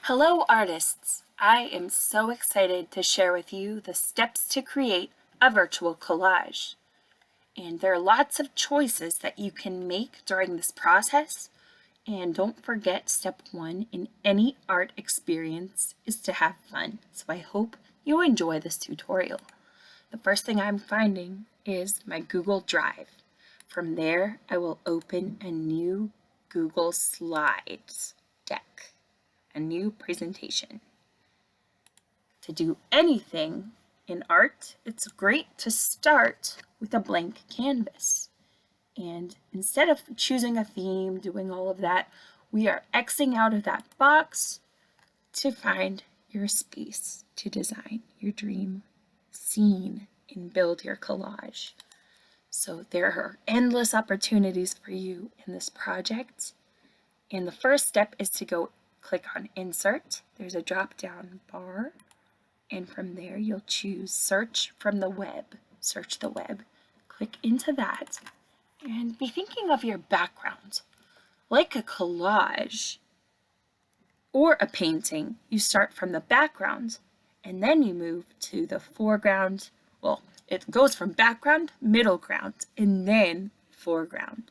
Hello artists! I am so excited to share with you the steps to create a virtual collage. And there are lots of choices that you can make during this process. And don't forget, step one in any art experience is to have fun. So I hope you enjoy this tutorial. The first thing I'm finding is my Google Drive. From there, I will open a new Google Slides deck. A new presentation. To do anything in art, it's great to start with a blank canvas. And instead of choosing a theme, doing all of that, we are Xing out of that box to find your space to design your dream scene and build your collage. So there are endless opportunities for you in this project. And the first step is to go click on Insert. There's a drop-down bar, and from there you'll choose Search from the Web. Search the web. Click into that, and be thinking of your background. Like a collage or a painting, you start from the background, and then you move to the foreground. Well, it goes from background, middle ground, and then foreground.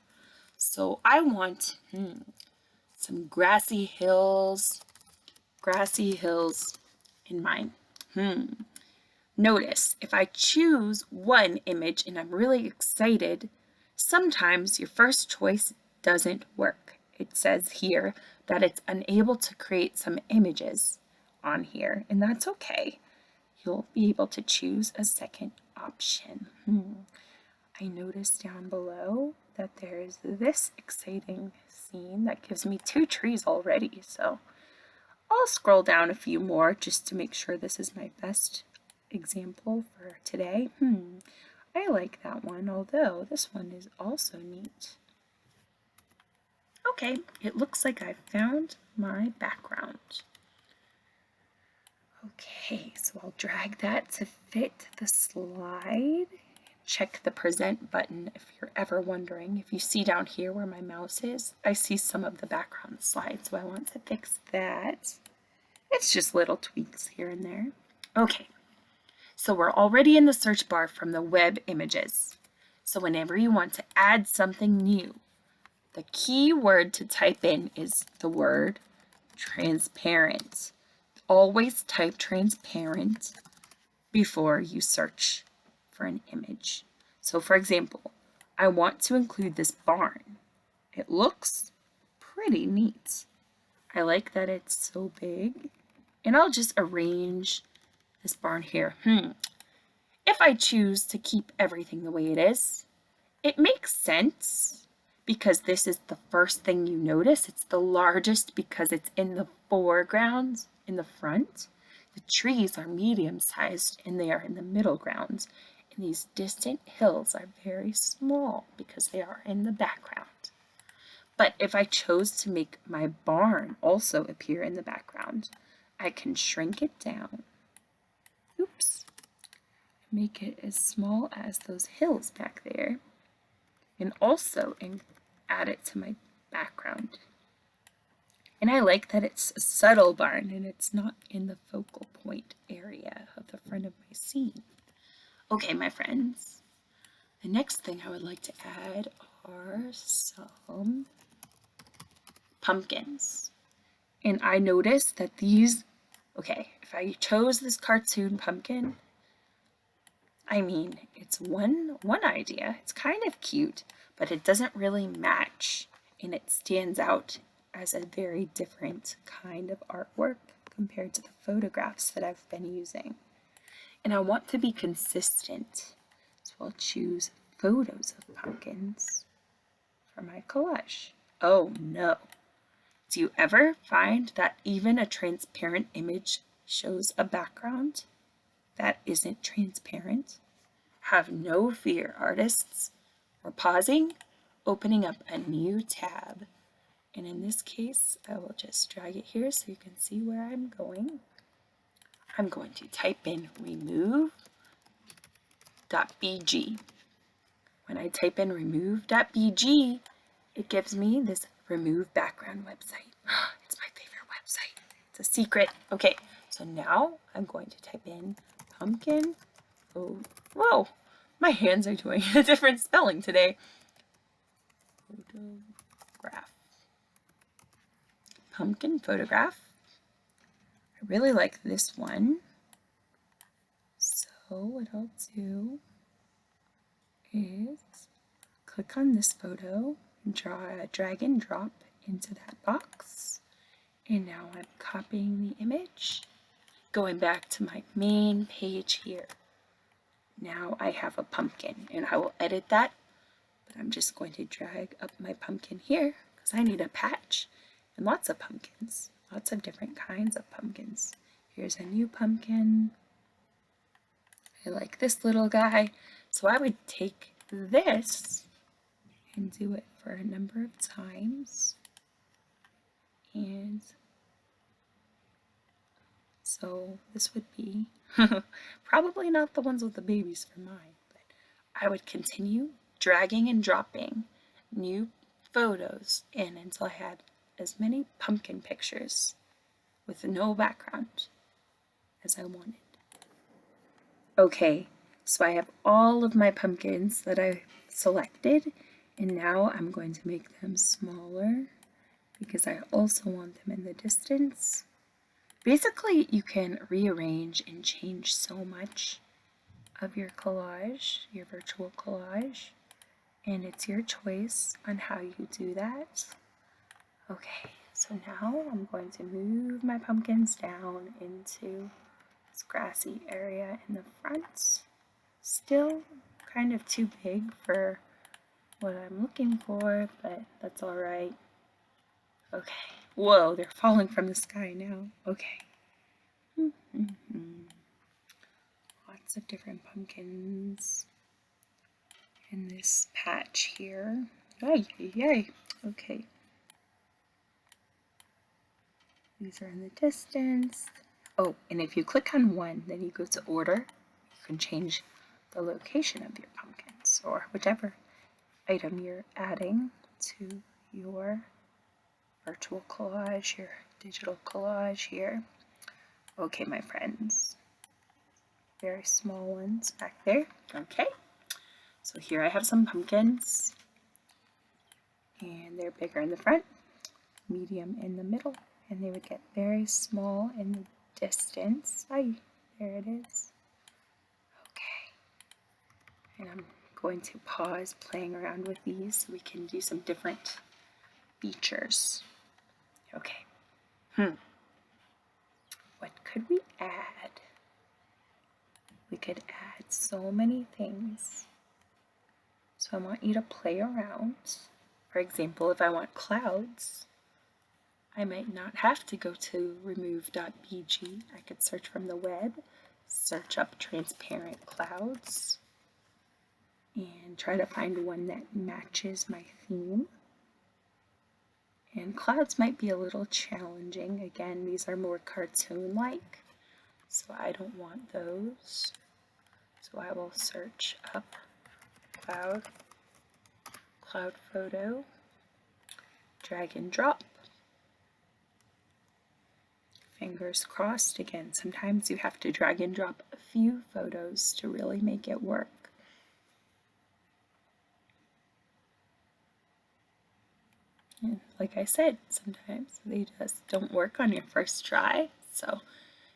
So I want some grassy hills in mine. Notice if I choose one image and I'm really excited, sometimes your first choice doesn't work. It says here that it's unable to create some images on here, and that's okay. You'll be able to choose a second option. I noticed down below that there's this exciting scene that gives me 2 trees already, so I'll scroll down a few more just to make sure this is my best example for today. I like that one, although this one is also neat. Okay, it looks like I found my background. Okay, so I'll drag that to fit the slide. Check the present button if you're ever wondering. If you see down here where my mouse is, I see some of the background slides, so I want to fix that. It's just little tweaks here and there. Okay, so we're already in the search bar from the web images. So whenever you want to add something new, the key word to type in is the word transparent. Always type transparent before you search for an image. So for example, I want to include this barn. It looks pretty neat. I like that it's so big, and I'll just arrange this barn here. If I choose to keep everything the way it is, it makes sense because this is the first thing you notice. It's the largest because it's in the foreground in the front. The trees are medium-sized and they are in the middle ground. And these distant hills are very small because they are in the background. But if I chose to make my barn also appear in the background, I can shrink it down. Oops. Make it as small as those hills back there. And also add it to my background. And I like that it's a subtle barn and it's not in the focal point area of the front of my scene. Okay, my friends, the next thing I would like to add are some pumpkins. And I noticed that these, if I chose this cartoon pumpkin, I mean, it's one idea. It's kind of cute, but it doesn't really match, and it stands out as a very different kind of artwork compared to the photographs that I've been using. And I want to be consistent, so I'll choose photos of pumpkins for my collage. Oh no! Do you ever find that even a transparent image shows a background that isn't transparent? Have no fear, artists. We're pausing, opening up a new tab. And in this case, I will just drag it here so you can see where I'm going. I'm going to type in remove.bg. When I type in remove.bg, it gives me this Remove Background website. It's my favorite website. It's a secret. Okay, so now I'm going to type in pumpkin. Oh, whoa, my hands are doing a different spelling today. Photograph. Pumpkin photograph. I really like this one. So what I'll do is click on this photo and drag and drop into that box. And now I'm copying the image, going back to my main page here. Now I have a pumpkin, and I will edit that, but I'm just going to drag up my pumpkin here because I need a patch and lots of pumpkins, lots of different kinds of pumpkins. Here's a new pumpkin. I like this little guy. So I would take this and do it for a number of times. And so this would be probably not the ones with the babies for mine, but I would continue dragging and dropping new photos in until I had as many pumpkin pictures with no background as I wanted. Okay, so I have all of my pumpkins that I selected, and now I'm going to make them smaller because I also want them in the distance. Basically, you can rearrange and change so much of your collage, your virtual collage, and it's your choice on how you do that. Okay, so now I'm going to move my pumpkins down into this grassy area in the front. Still kind of too big for what I'm looking for, but that's all right. Okay. Whoa, they're falling from the sky now. Okay. Lots of different pumpkins in this patch here. Ay, yay. Okay. These are in the distance. Oh, and if you click on one, then you go to order. You can change the location of your pumpkins or whichever item you're adding to your virtual collage, your digital collage here. Okay, my friends. Very small ones back there. Okay. So here I have some pumpkins. And they're bigger in the front, medium in the middle, and they would get very small in the distance. Ay, there it is. Okay. And I'm going to pause playing around with these so we can do some different features. Okay. What could we add? We could add so many things. So I want you to play around. For example, if I want clouds, I might not have to go to remove.bg. I could search from the web, search up transparent clouds, and try to find one that matches my theme. And clouds might be a little challenging. Again, these are more cartoon-like, so I don't want those. So I will search up cloud photo, drag and drop. Fingers crossed. Again, sometimes you have to drag and drop a few photos to really make it work. And like I said, sometimes they just don't work on your first try. So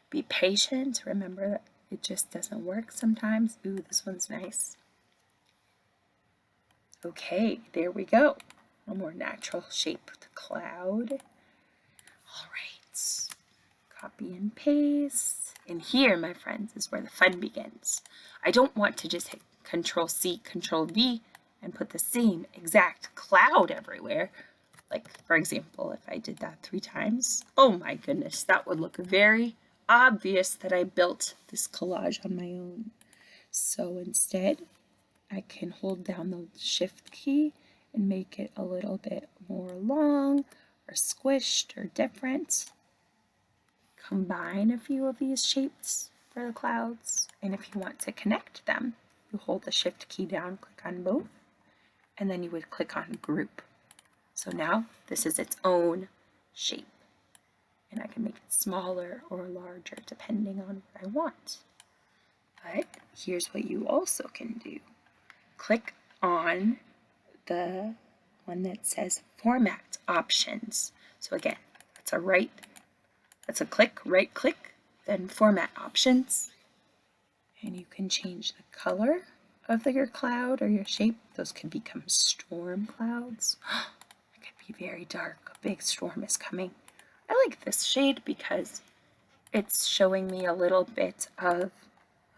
be patient. Remember that it just doesn't work sometimes. Ooh, this one's nice. Okay, there we go. A more natural shaped cloud. All right. Copy and paste. And here, my friends, is where the fun begins. I don't want to just hit Control-C, Control-V and put the same exact cloud everywhere. Like, for example, if I did that 3 times, oh my goodness, that would look very obvious that I built this collage on my own. So instead, I can hold down the Shift key and make it a little bit more long or squished or different. Combine a few of these shapes for the clouds, and if you want to connect them, you hold the Shift key down, click on both, and then you would click on Group. So now this is its own shape. and I can make it smaller or larger depending on what I want. But here's what you also can do. Click on the one that says Format Options. So again, that's a click, right click, then Format Options. And you can change the color of your cloud or your shape. Those can become storm clouds. It could be very dark. A big storm is coming. I like this shade because it's showing me a little bit of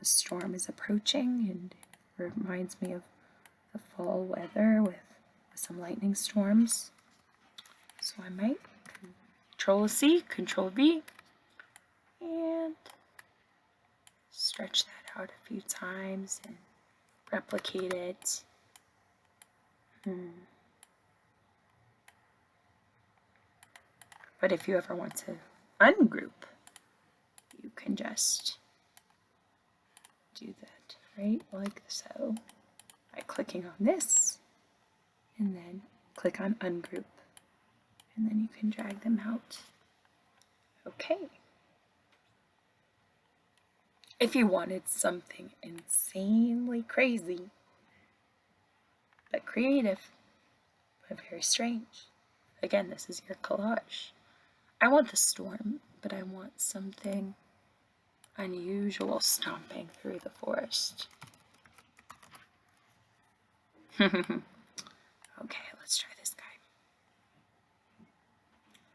a storm is approaching, and it reminds me of the fall weather with some lightning storms. So I might Control C, Control V, and stretch that out a few times and replicate it. But if you ever want to ungroup, you can just do that, right? Like so, by clicking on this, and then click on ungroup, and then you can drag them out. Okay. If you wanted something insanely crazy, but creative, but very strange, again, this is your collage. I want the storm, but I want something unusual stomping through the forest. Okay, let's try this guy.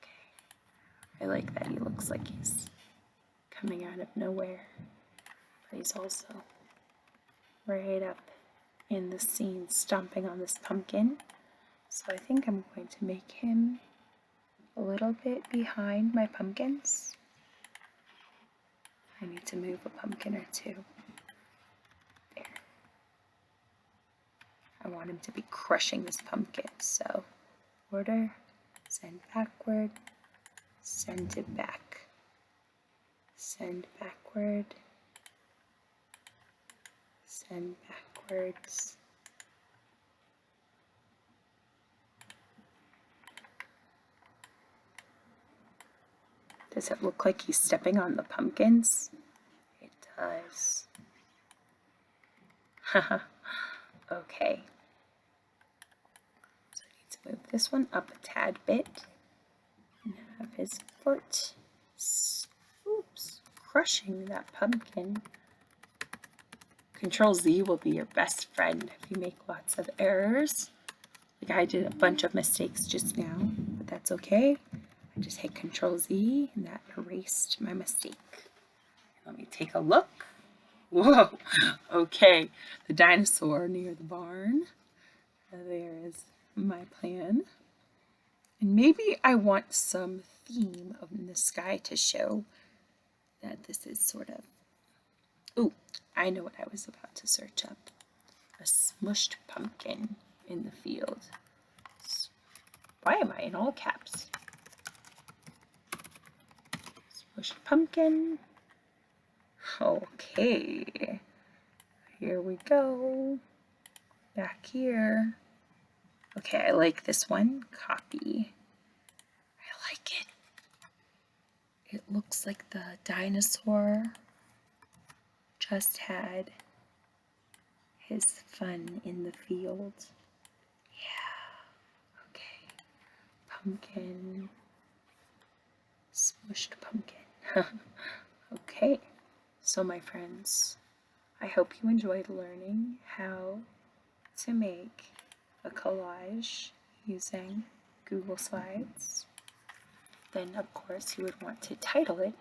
Okay, I like that he looks like he's coming out of nowhere, but he's also right up in the scene stomping on this pumpkin. So I think I'm going to make him a little bit behind my pumpkins. I need to move a pumpkin or two. There. I want him to be crushing this pumpkin. So order, send backward, send it back, send backward, send backwards. Does it look like he's stepping on the pumpkins? It does. Haha. Okay. So I need to move this one up a tad bit and have his foot, crushing that pumpkin. Control Z will be your best friend if you make lots of errors. Like I did a bunch of mistakes just now, but that's okay. I just hit Control Z and that erased my mistake. Let me take a look. Whoa, okay, the dinosaur near the barn. There is my plan. And maybe I want some theme of the sky to show that this is sort of, ooh, I know what I was about to search up. A smushed pumpkin in the field. Why am I in all caps? Smushed pumpkin. Okay, here we go. Back here. Okay, I like this one. Copy. I like it. It looks like the dinosaur just had his fun in the field. Yeah. Okay. Pumpkin. Smushed pumpkin. Okay. So my friends, I hope you enjoyed learning how to make a collage using Google Slides. Then of course you would want to title it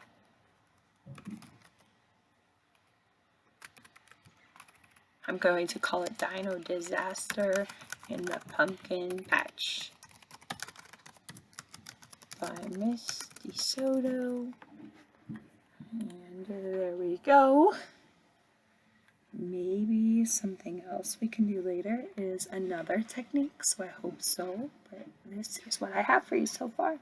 I'm going to call it Dino Disaster in the Pumpkin Patch by Miss DeSoto. And there we go. Maybe something else we can do later is another technique, so I hope so. But this is what I have for you so far.